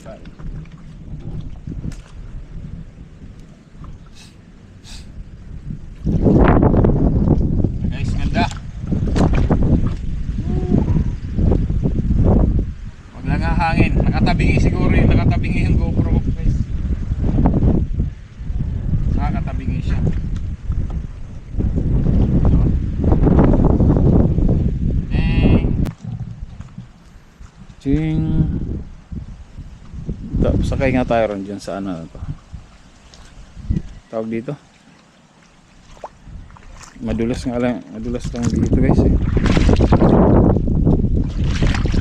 Guys, ganda. Wag lang hangin. Nakatabingi siguro yun. Nakatabingi yung GoPro ko, guys. Nakatabingi siya. Ching. Sakay nga tayo ron dyan sa ano to. Tawag dito. Madulas nga lang. Madulas lang dito, guys.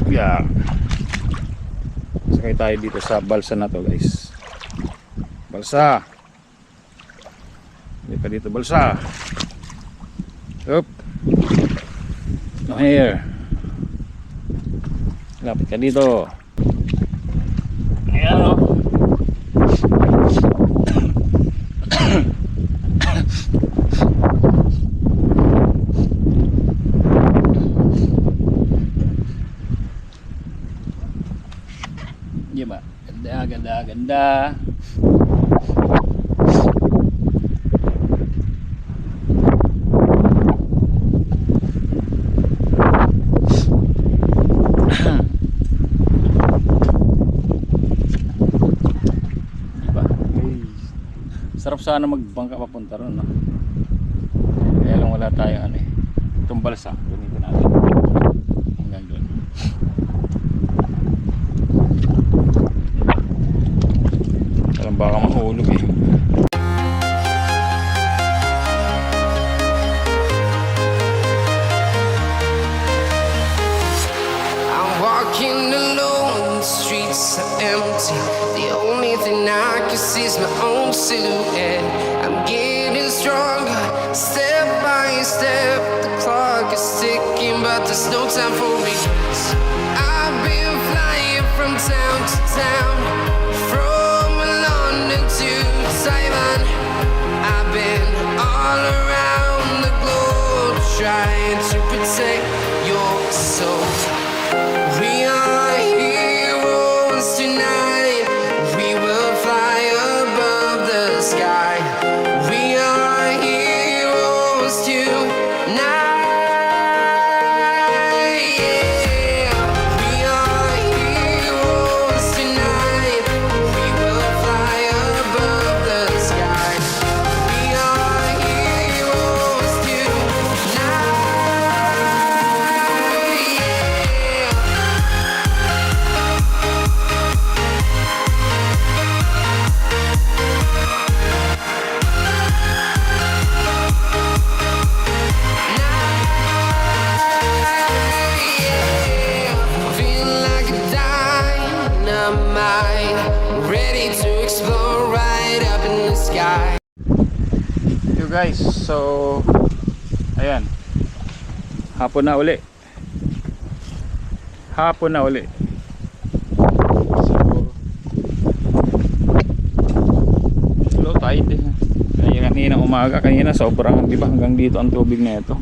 Yeah. Sakay tayo dito sa balsa na to, guys. Balsa. Hindi pa dito balsa. Up. No here. Lapit ka dito. Ayan o. Diba? Ganda, ganda, ganda. Sarap sana magbangka papunta ron, no? Kaya lang wala tayong ano eh. Itong balsa, gamitin natin hanggang doon. Alam baka mahulog eh. I'm walking alone, the streets are empty. The only thing I can see is my own silhouette. I'm getting stronger, step by step. The clock is ticking, but there's no time for regrets. I've been flying from town to town, from London to Taiwan. I've been all around the globe, trying to protect your soul. We are heroes tonight. We will fly above the sky. We are heroes tonight. Yeah. We are heroes tonight. We will fly above the sky. We are heroes tonight. Yeah. Feel like a dynamite, ready to explode right up in the sky. You guys, so ayan. Hapon na uli. Hapon na uli. So low tide. Kaya kanina umaga, kanina sobrang, di ba, hanggang dito ang tubig na ito.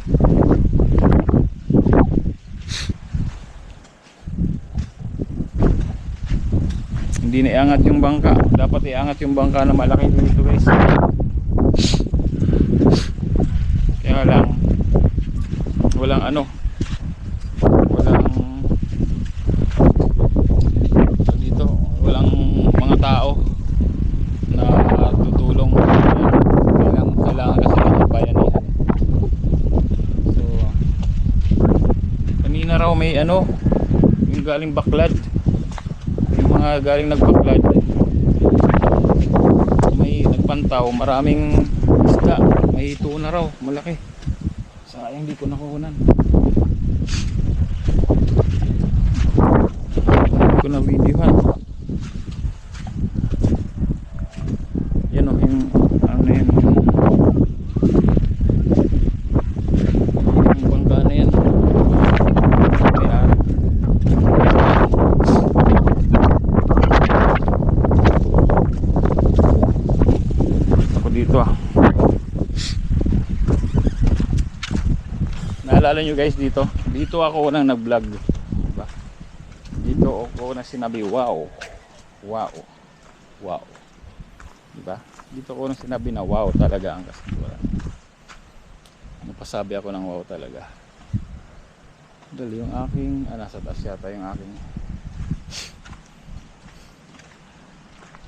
Hindi na iangat yung bangka. Dapat iangat yung bangka na malaki dito, guys. Kaya lang walang ano, walang dito, walang mga tao na tutulong. Kailangan kasi ng bayanihan. So kanina raw may ano, yung galing Baklad, yung mga galing nagbaklad, may nagpantaw, maraming isda, may tuna raw, malaki. Sayang di ko nakukunan, hindi ko na videohan. Yan o, yung ano yan, yung bangka na yan. Kaya ako dito ah. Naalala nyo guys, dito ako nang nag vlog, diba? Dito ako na sinabi wow, Wow. Wow. Diba? Dito ko nang sinabi na wow talaga ang Kasiguran. Napasabi ako ng wow talaga. Dali yung aking, nasa taas yata yung aking.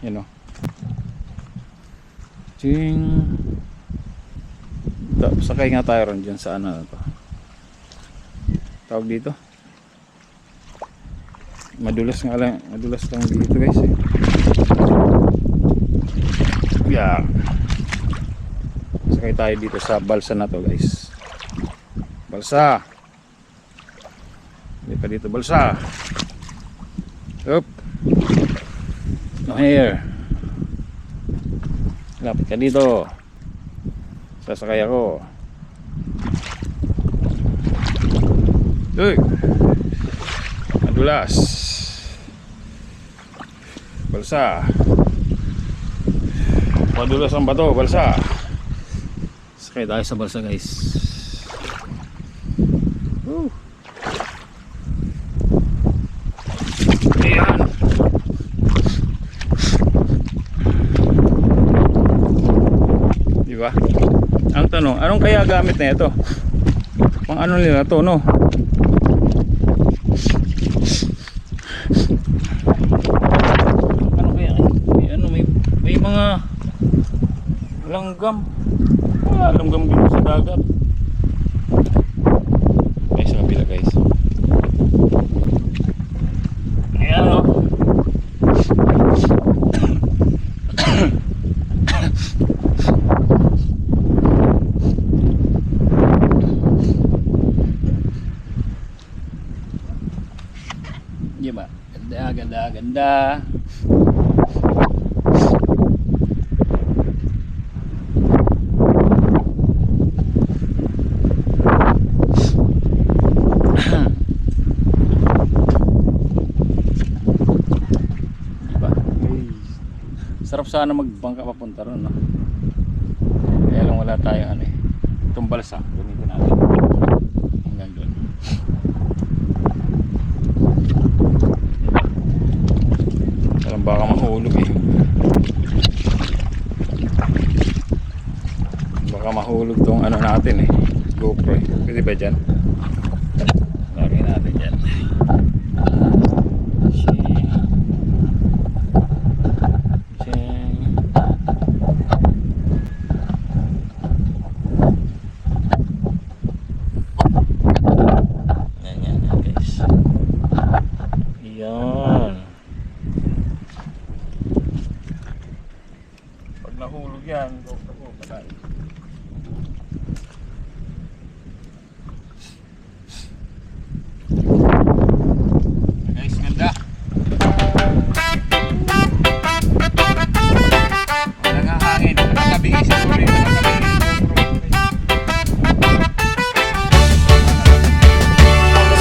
Yun o. Ching. Sakay nga tayo ron dyan sa ano na to. Tawag dito. Madulas lang dito guys eh. Yeah. Sakay tayo dito sa balsa na to guys. Balsa. Hindi pa dito balsa. Up. No here. Lapit ka dito. Sasakay ako. Uy. Madulas. Balsa. Madulas ang bato, balsa. Sakay tayo sa balsa guys. Woo. Ayan. Diba? Ang tanong, anong kaya gamit na ito? Pang ano nila to, no? Ano kaya? May mga langgam. Langgam dito sa dagat. Guys, sa kapila guys. Ayan o. Diba? Ganda. Sarap sana magbangka papunta ron, no? Kaya lang wala tayong ano eh. Itong balsa, gamitin natin hanggang doon. Alam baka mahulog eh. Baka mahulog tong ano natin eh, GoPro eh. Pwede ba dyan? Lagay natin dyan. Pag nahulog yan, patay. Guys, ganda. Walang ang hangin. Nakakabigay siguro yung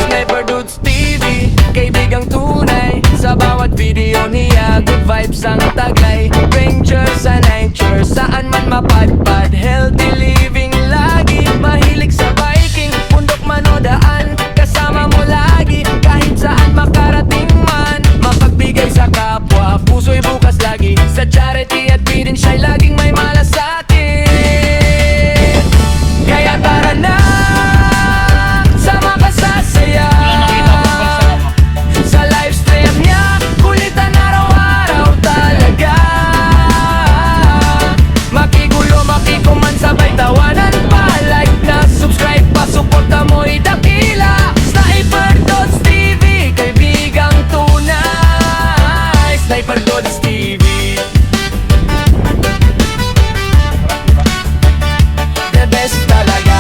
Sniper Dudes TV, kaibigang tunay. Sa bawat video niya, good vibes ang taglay. Ranger sa nature, saan man mapadpad. Healthy living lagi, mahilig sa biking. Bundok man o daan, kasama mo lagi. Kahit saan makarating man, mapagbigay sa kapwa. Puso'y bukas lagi, sa charity at bidin siya'y laging may malasakit. Kaya tara na, sama ka sa saya. Sa livestream niya, kulitan araw-araw talaga. Makigulo, makikuman, sabay tawanan pa. Like na, subscribe pa, suporta mo'y dakila. Sniper Dudes TV, kaibigang tunay. Sniper Dudes TV, the best talaga.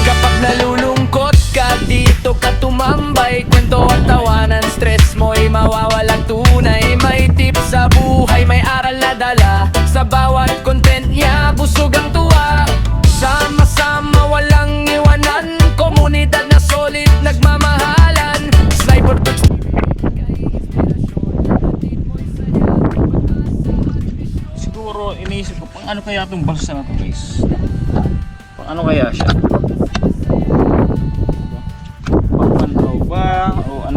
Kapag nalulungkot ka, dito ka tumambay. Kwento at tawanan, stress mo'y mawawalang tunay. May tips sa buhay, may aral na dala. Sa bawat content niya, busog ang tuwa. Sama-sama, walang iwanan. Komunidad na solid, nagmamahalan. Sniper Dudes siguro iniisip ko pang ano kaya itong balsa na to guys. Pang ano kaya siya? Pang panlaw ba? O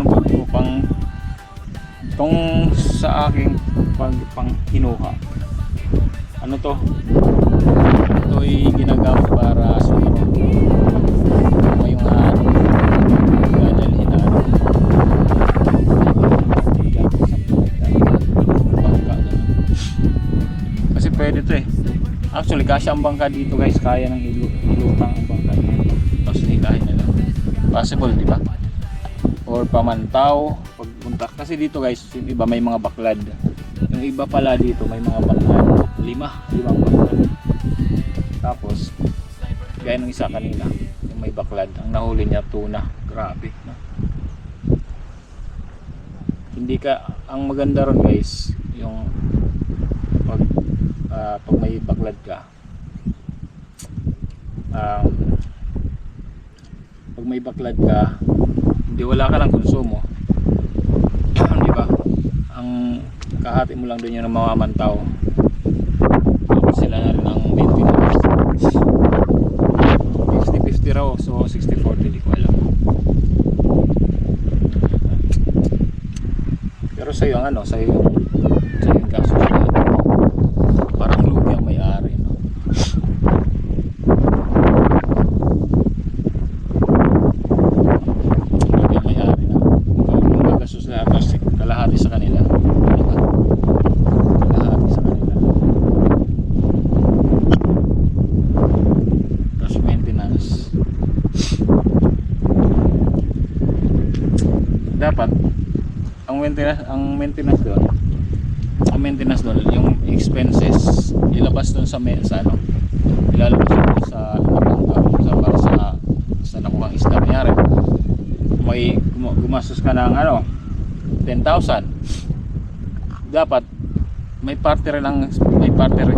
Kung sa aking pang kinuha, ano to? Ito ay ginagamit para siguro ngayong dadalhin na bangka ganun. Kasi pwede to eh. Actually kasi ang bangka dito guys, kaya ng ilutang ang bangka dito. Tapos hilahin na lang. Possible, di ba? Or pamantaw pagpunta. Kasi dito guys, yung iba may mga baklad. Yung iba pala dito may mga baklad. Limang baklad. Tapos gaya ng isa kanina, yung may baklad, ang nahuli niya tuna. Grabe, no? Hindi ka, ang maganda ron guys, yung pag may baklad ka, pag may baklad ka, hindi wala ka lang konsumo. Di ba? Ang kahati mo lang doon yung mamamantaw. Tapos sila na rin ang maintenance. 50-50 raw, so 60-40, di ko alam. Pero sa'yo ang ano, sa'yo yung gastos na parang lugi ang may-ari, no? Lugi ang may-ari na yung gagastos na kasi kalahati sa kanila, diba? Kalahati sa kanila, tapos maintenance. Dapat ang maintenance doon, yung expenses ilabas doon sa ano, ilalabas doon sa para sa nakuhang isda. Kunyari may gumastos ka ng ano 10,000, dapat may parte rin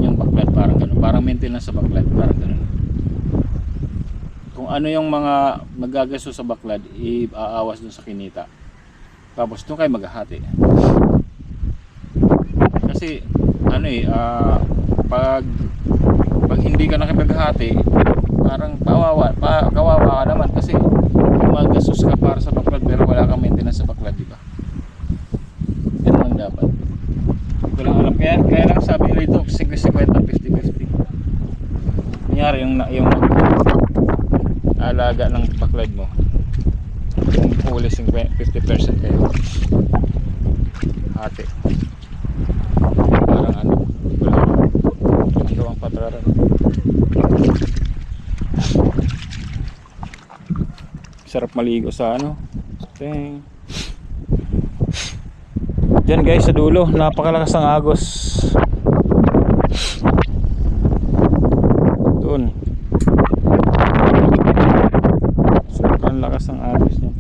yung baklad, parang gano'n, parang maintenance sa baklad, parang gano'n. Kung ano yung mga magagastos sa baklad, iaawas doon sa kinita, tapos doon kayo maghahati. Kasi ano pag hindi ka nakipaghati, parang kawawa ka naman kasi magastos ka para sa baklad pero wala kang maintenance sa baklad, di ba? Yan lang dapat. Hindi ko lang alam, kaya lang sabi nila ito 50-50, 50-50. Kunyari yung alaga ng baklad mo, yung huli 50% kayo hati. Parang ano, ito ang patararan. Sarap maligo sa ano. Diyan guys sa dulo, napakalakas ng agos. Doon. Sobrang lakas ng agos niya.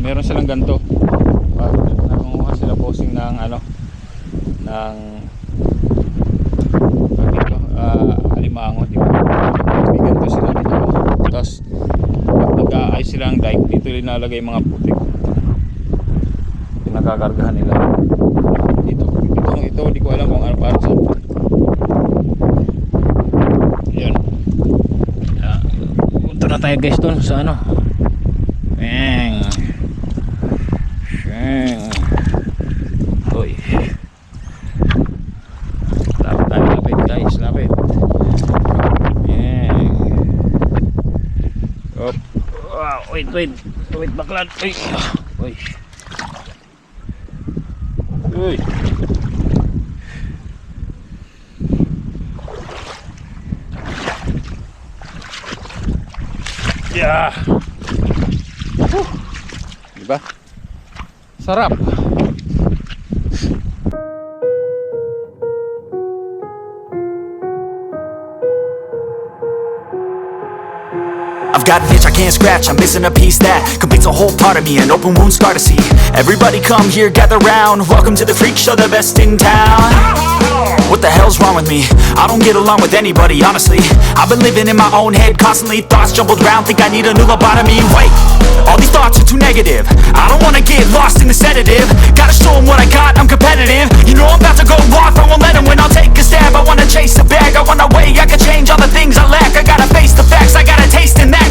Meron silang ganto. Pag nangunguha sila posing ng ano, ng dito, alimango, di ba? May ganto sila dito. Tapos pag nag-aayos sila ang dike, dito linalagay mga putik. Pinakakargahan nila. Ito, di ko alam kung ano para sa. Yan. Punta na tayo guys doon sa ano. Uy. Tapos tayo Wait, baklan. Uy. Uy. Uy. Yeah. Diba? Sarap. I've got an itch I can't scratch, I'm missing a piece that completes a whole part of me, an open wound scar to see. Everybody come here, gather round, welcome to the freak show, the best in town. What the hell's wrong with me? I don't get along with anybody, honestly. I've been living in my own head constantly, thoughts jumbled round, think I need a new lobotomy. Wait, all these thoughts are too negative, I don't wanna get lost in the sedative. Gotta show them what I got, I'm competitive. You know I'm about to go off, I won't let them win, I'll take a stab. I wanna chase a bag, I wanna weigh, I can change all the things I lack. I gotta face the facts, I got a taste in that.